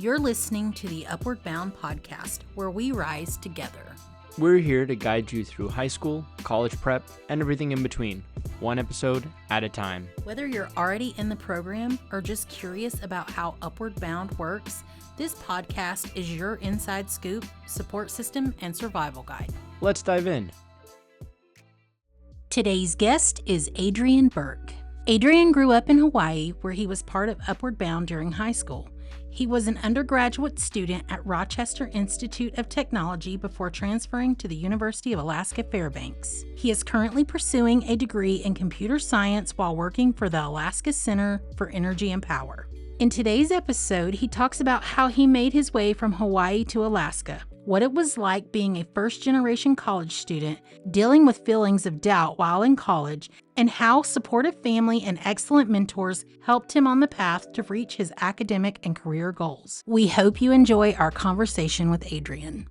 You're listening to the Upward Bound podcast, where we rise together. We're here to guide you through high school, college prep, and everything in between, one episode at a time. Whether you're already in the program or just curious about how Upward Bound works, this podcast is your inside scoop, support system, and survival guide. Let's dive in. Today's guest is Adrian Burke. Adrian grew up in Hawaii, where he was part of Upward Bound during high school. He was an undergraduate student at Rochester Institute of Technology before transferring to the University of Alaska Fairbanks. He is currently pursuing a degree in computer science while working for the Alaska Center for Energy and Power. In today's episode, he talks about how he made his way from Hawaii to Alaska, what it was like being a first-generation college student, dealing with feelings of doubt while in college, and how supportive family and excellent mentors helped him on the path to reach his academic and career goals. We hope you enjoy our conversation with Adrian.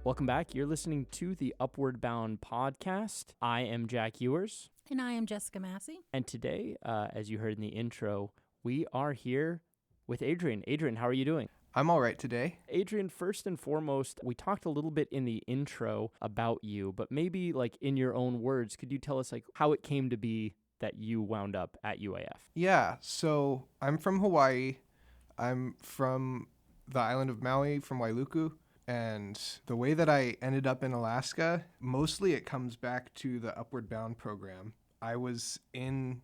Welcome back. You're listening to the Upward Bound podcast. I am Jack Ewers. And I am Jessica Massey. And today, as you heard in the intro, we are here with Adrian. Adrian, how are you doing? I'm all right today. Adrian, first and foremost, we talked a little bit in the intro about you, but maybe like in your own words, could you tell us like how it came to be that you wound up at UAF? Yeah, so I'm from Hawaii. I'm from the island of Maui, from Wailuku. And the way that I ended up in Alaska, mostly it comes back to the Upward Bound program. I was in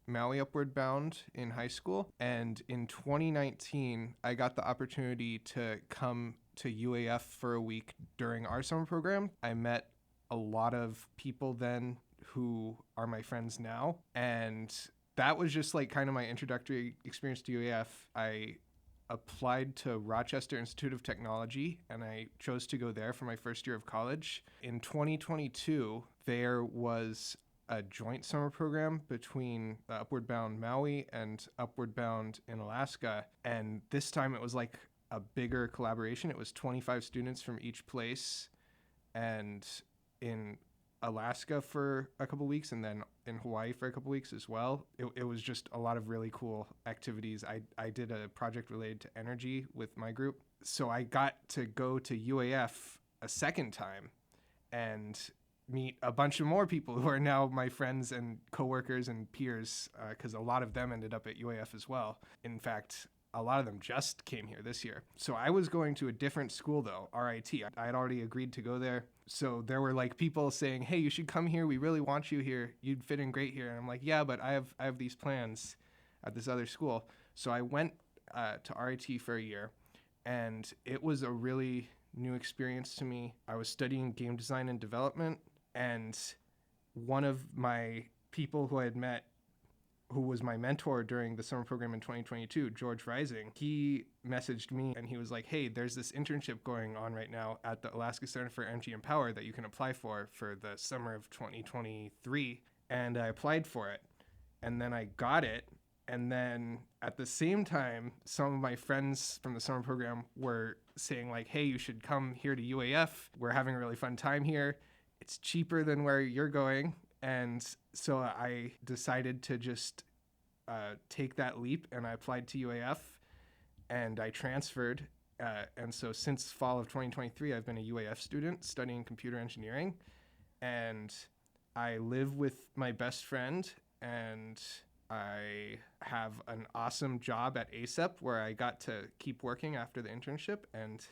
Maui Upward Bound in high school, and in 2019 I got the opportunity to come to UAF for a week during our summer program. I met a lot of people then who are my friends now, and that was just like kind of my introductory experience to UAF. I applied to Rochester Institute of Technology, and I chose to go there for my first year of college. In 2022, there was a joint summer program between Upward Bound Maui and Upward Bound in Alaska. And this time it was like a bigger collaboration. It was 25 students from each place, and in Alaska for a couple weeks, and then in Hawaii for a couple weeks as well. It was just a lot of really cool activities. I did a project related to energy with my group. So I got to go to UAF a second time and meet a bunch of more people who are now my friends and coworkers and peers, because a lot of them ended up at UAF as well. In fact, a lot of them just came here this year. So I was going to a different school though, RIT. I had already agreed to go there. So there were like people saying, hey, you should come here. We really want you here. You'd fit in great here. And I'm like, yeah, but I have these plans at this other school. So I went to RIT for a year, and it was a really new experience to me. I was studying game design and development. And one of my people who I had met, who was my mentor during the summer program in 2022, George Rising, he messaged me and he was like, hey, there's this internship going on right now at the Alaska Center for Energy and Power that you can apply for the summer of 2023. And I applied for it, and then I got it. And then at the same time, some of my friends from the summer program were saying like, hey, you should come here to UAF. We're having a really fun time here. It's cheaper than where you're going. And so I decided to just take that leap, and I applied to UAF, and I transferred. And so since fall of 2023, I've been a UAF student studying computer engineering, and I live with my best friend, and I have an awesome job at ASEP where I got to keep working after the internship, and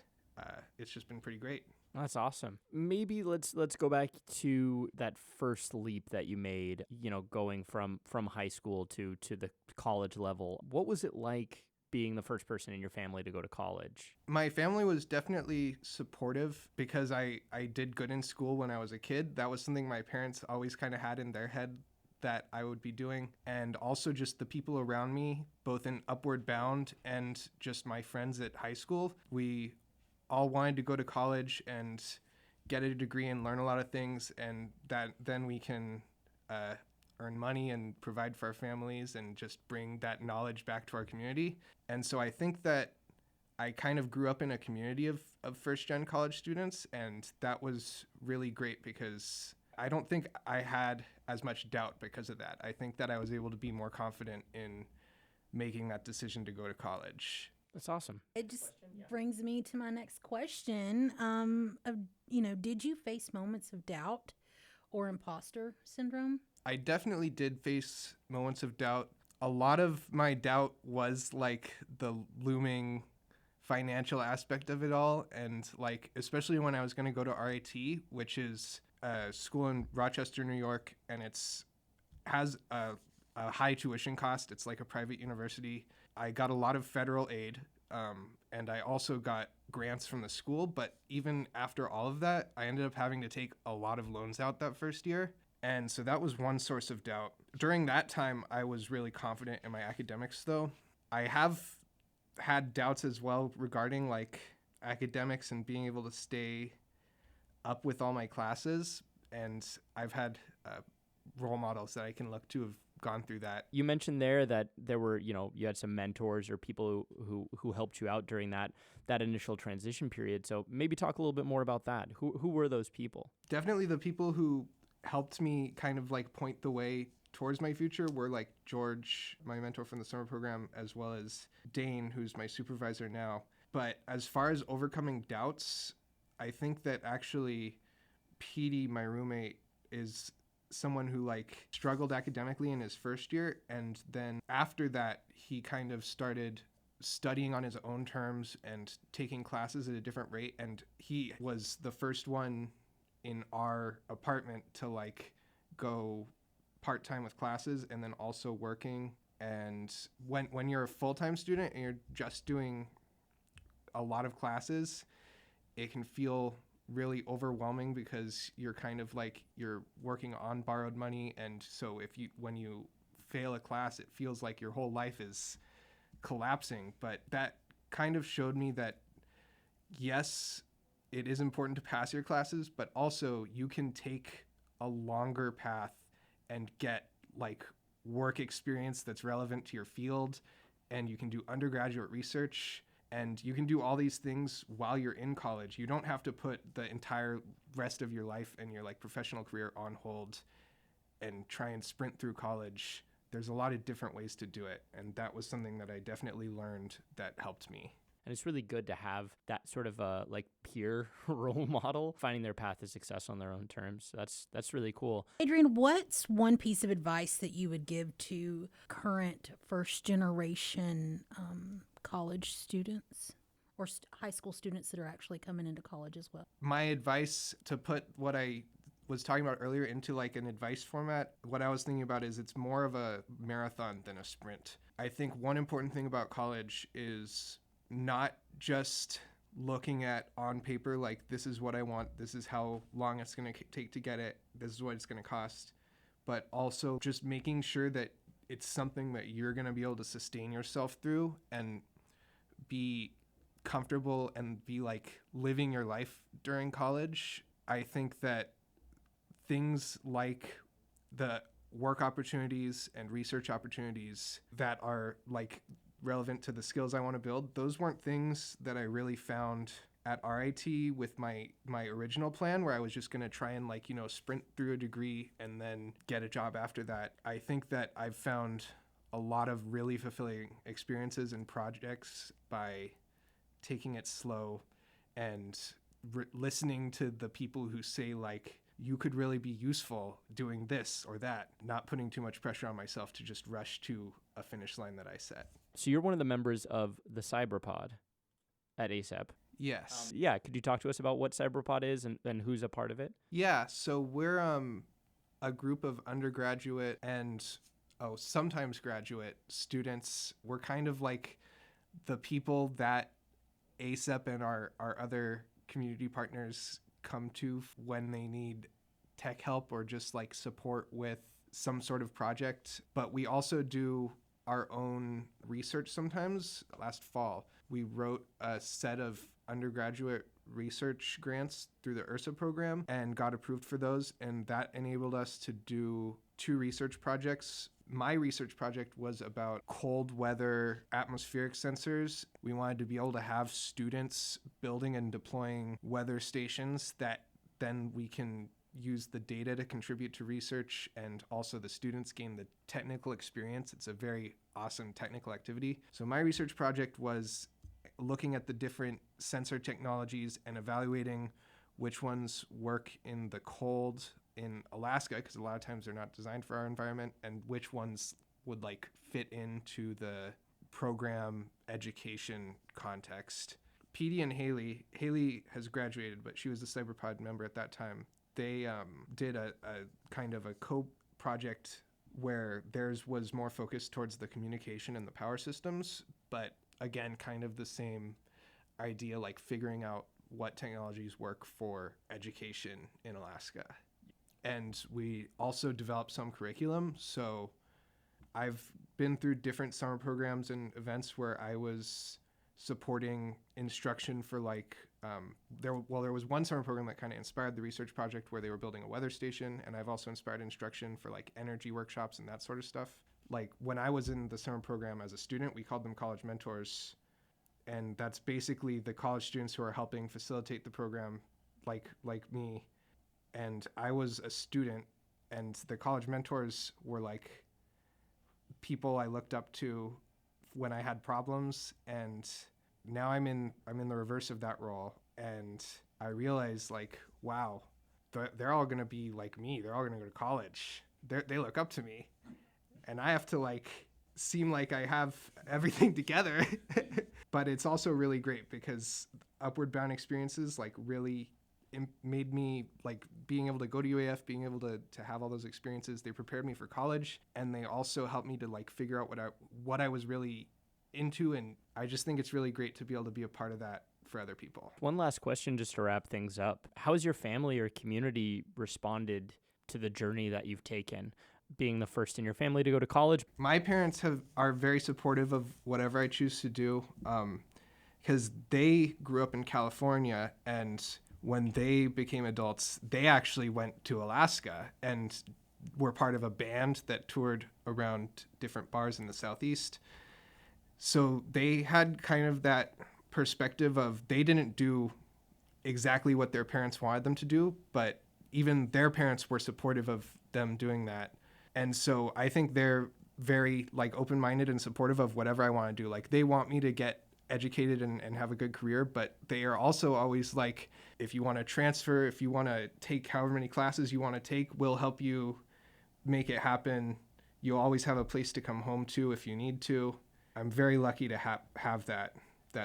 it's just been pretty great. That's awesome. Maybe let's go back to that first leap that you made, going from high school to the college level. What was it like being the first person in your family to go to college? My family was definitely supportive because I did good in school when I was a kid. That was something my parents always kind of had in their head that I would be doing. And also just the people around me, both in Upward Bound and just my friends at high school. We all wanted to go to college and get a degree and learn a lot of things, and that then we can earn money and provide for our families and just bring that knowledge back to our community. And so I think that I kind of grew up in a community of first-gen college students, and that was really great because I don't think I had as much doubt because of that. I think that I was able to be more confident in making that decision to go to college. That's awesome. It just brings me to my next question. Did you face moments of doubt or imposter syndrome? I definitely did face moments of doubt. A lot of my doubt was like the looming financial aspect of it all. And like, especially when I was going to go to RIT, which is a school in Rochester, New York, and has a high tuition cost. It's like a private university. I got a lot of federal aid, and I also got grants from the school. But even after all of that, I ended up having to take a lot of loans out that first year. And so that was one source of doubt. During that time, I was really confident in my academics, though. I have had doubts as well regarding like academics and being able to stay up with all my classes. And I've had role models that I can look to have gone through that. You mentioned there that there were, you had some mentors or people who helped you out during that initial transition period. So maybe talk a little bit more about that. Who were those people? Definitely the people who helped me kind of like point the way towards my future were like George, my mentor from the summer program, as well as Dane, who's my supervisor now. But as far as overcoming doubts, I think that actually Petey, my roommate, is someone who like struggled academically in his first year, and then after that he kind of started studying on his own terms and taking classes at a different rate, and he was the first one in our apartment to like go part-time with classes and then also working. And when you're a full-time student and you're just doing a lot of classes, it can feel really overwhelming because you're kind of like you're working on borrowed money, and so when you fail a class, it feels like your whole life is collapsing. But that kind of showed me that yes, it is important to pass your classes, but also you can take a longer path and get like work experience that's relevant to your field, and you can do undergraduate research, and you can do all these things while you're in college. You don't have to put the entire rest of your life and your like professional career on hold and try and sprint through college. There's a lot of different ways to do it, and that was something that I definitely learned that helped me. And it's really good to have that sort of like peer role model, finding their path to success on their own terms. So that's really cool. Adrian, what's one piece of advice that you would give to current first generation college students or high school students that are actually coming into college as well? My advice, to put what I was talking about earlier into like an advice format, what I was thinking about is it's more of a marathon than a sprint. I think one important thing about college is not just looking at on paper like this is what I want, this is how long it's going to take to get it, this is what it's going to cost, but also just making sure that it's something that you're going to be able to sustain yourself through and be comfortable and be like living your life during college. I think that things like the work opportunities and research opportunities that are like relevant to the skills I want to build, those weren't things that I really found at RIT with my original plan, where I was just going to try and like, sprint through a degree and then get a job after that. I think that I've found a lot of really fulfilling experiences and projects by taking it slow and listening to the people who say like, you could really be useful doing this or that, not putting too much pressure on myself to just rush to a finish line that I set. So you're one of the members of the Cyberpod at ASAP. Yes. Yeah, could you talk to us about what Cyberpod is and who's a part of it? Yeah, so we're a group of undergraduate and sometimes graduate students. We're kind of like the people that ASAP and our other community partners come to when they need tech help or just like support with some sort of project. But we also do our own research sometimes. Last fall, we wrote a set of undergraduate research grants through the URSA program and got approved for those. And that enabled us to do 2 research projects. My research project was about cold weather atmospheric sensors. We wanted to be able to have students building and deploying weather stations that then we can use the data to contribute to research, and also the students gain the technical experience. It's a very awesome technical activity. So my research project was looking at the different sensor technologies and evaluating which ones work in the cold in Alaska, because a lot of times they're not designed for our environment, and which ones would like fit into the program education context. Petey and Haley has graduated, but she was a Cyberpod member at that time. They did a kind of a co-project where theirs was more focused towards the communication and the power systems, but again, kind of the same idea, like figuring out what technologies work for education in Alaska. And we also developed some curriculum. So I've been through different summer programs and events where I was supporting instruction for like, there was one summer program that kind of inspired the research project where they were building a weather station. And I've also inspired instruction for like energy workshops and that sort of stuff. Like when I was in the summer program as a student, we called them college mentors. And that's basically the college students who are helping facilitate the program like me. And I was a student, and the college mentors were like people I looked up to when I had problems. And now I'm in the reverse of that role. And I realize like, wow, they're all going to be like me. They're all going to go to college. They look up to me. And I have to like seem like I have everything together. But it's also really great because Upward Bound experiences like really made me like being able to go to UAF, being able to have all those experiences. They prepared me for college, and they also helped me to like figure out what I was really into. And I just think it's really great to be able to be a part of that for other people. One last question just to wrap things up. How has your family or community responded to the journey that you've taken, being the first in your family to go to college? My parents are very supportive of whatever I choose to do, because they grew up in California, and when they became adults, they actually went to Alaska and were part of a band that toured around different bars in the Southeast. So they had kind of that perspective of they didn't do exactly what their parents wanted them to do, but even their parents were supportive of them doing that. And so I think they're very like open-minded and supportive of whatever I want to do. Like they want me to get educated and have a good career, but they are also always like, if you want to transfer, if you want to take however many classes you want to take, we'll help you make it happen. You'll always have a place to come home to if you need to. I'm very lucky to have that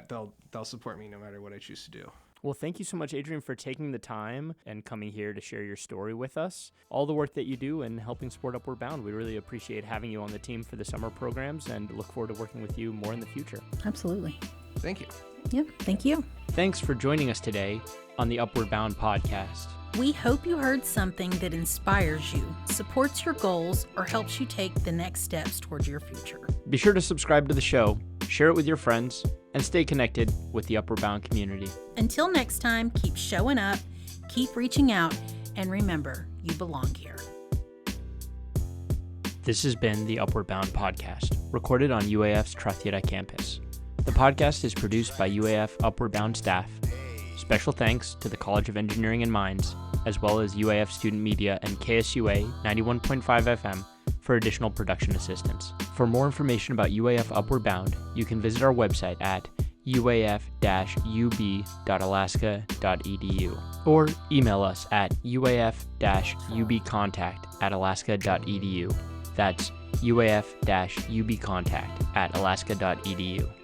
they'll support me no matter what I choose to do. Well, thank you so much, Adrian, for taking the time and coming here to share your story with us. All the work that you do and helping support Upward Bound, we really appreciate having you on the team for the summer programs and look forward to working with you more in the future. Absolutely. Thank you. Yep, thank you. Thanks for joining us today on the Upward Bound podcast. We hope you heard something that inspires you, supports your goals, or helps you take the next steps towards your future. Be sure to subscribe to the show, share it with your friends, and stay connected with the Upward Bound community. Until next time, keep showing up, keep reaching out, and remember, you belong here. This has been the Upward Bound podcast, recorded on UAF's Trothieta campus. The podcast is produced by UAF Upward Bound staff. Special thanks to the College of Engineering and Mines, as well as UAF Student Media and KSUA 91.5 FM for additional production assistance. For more information about UAF Upward Bound, you can visit our website at uaf-ub.alaska.edu or email us at uaf-ubcontact@alaska.edu. That's uaf-ubcontact@alaska.edu.